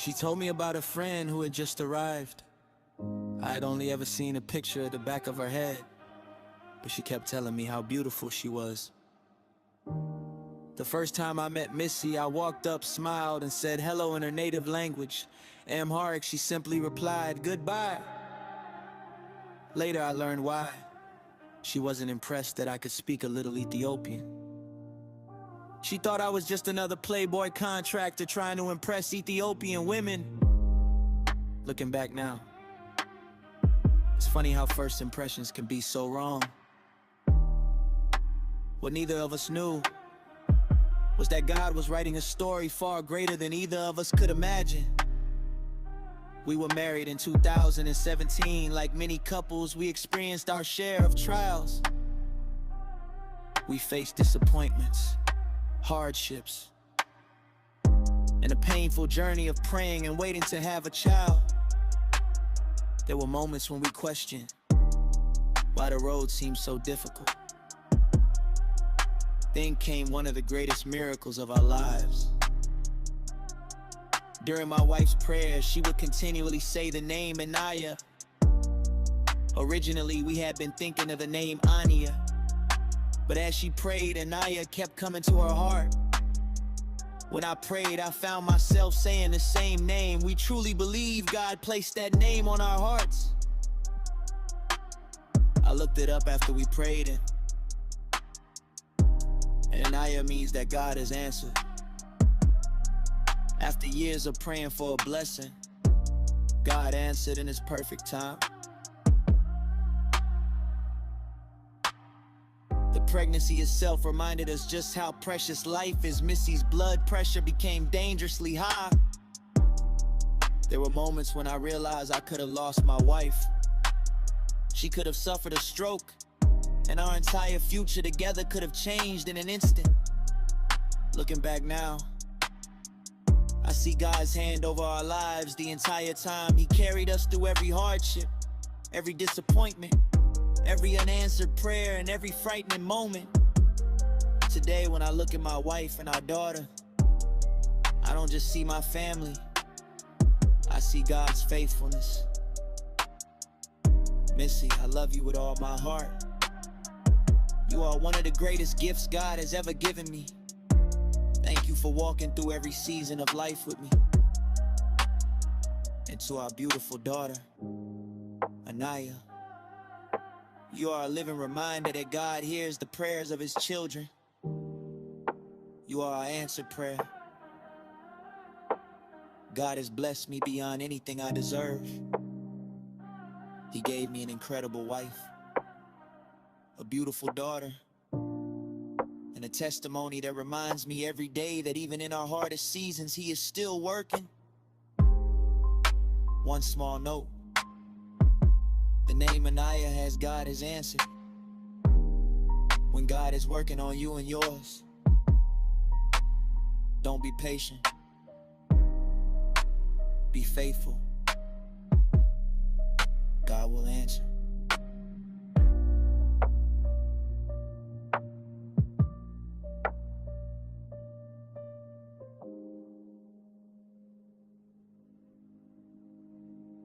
She told me about a friend who had just arrived. I had only ever seen a picture at the back of her head, but she kept telling me how beautiful she was. The first time I met Missy, I walked up, smiled, and said hello in her native language. Amharic, she simply replied, "Goodbye." Later, I learned why. She wasn't impressed that I could speak a little Ethiopian. She thought I was just another playboy contractor trying to impress Ethiopian women. Looking back now, it's funny how first impressions can be so wrong. What neither of us knew was that God was writing a story far greater than either of us could imagine. We were married in 2017. Like many couples, we experienced our share of trials. We faced disappointments, hardships, and a painful journey of praying and waiting to have a child. There were moments when we questioned why the road seemed so difficult. Then came one of the greatest miracles of our lives. During my wife's prayers, she would continually say the name Anaya. Originally, we had been thinking of the name Ania, but as she prayed, Anaya kept coming to her heart. When I prayed, I found myself saying the same name. We truly believe God placed that name on our hearts. I looked it up after we prayed, and Anaya means that God has answered. After years of praying for a blessing, God answered in His perfect time. The pregnancy itself reminded us just how precious life is. Missy's blood pressure became dangerously high. There were moments when I realized I could have lost my wife. She could have suffered a stroke, and our entire future together could have changed in an instant. Looking back now, I see God's hand over our lives the entire time. He carried us through every hardship, every disappointment, every unanswered prayer, and every frightening moment. Today, when I look at my wife and our daughter, I don't just see my family, I see God's faithfulness. Missy, I love you with all my heart. You are one of the greatest gifts God has ever given me. Thank you for walking through every season of life with me. And to our beautiful daughter, Anaya, you are a living reminder that God hears the prayers of His children. You are our answered prayer. God has blessed me beyond anything I deserve. He gave me an incredible wife, a beautiful daughter, and a testimony that reminds me every day that even in our hardest seasons, He is still working. One small note: the name Anaya has God has answered. When God is working on you and yours, don't be patient. Be faithful. God will answer.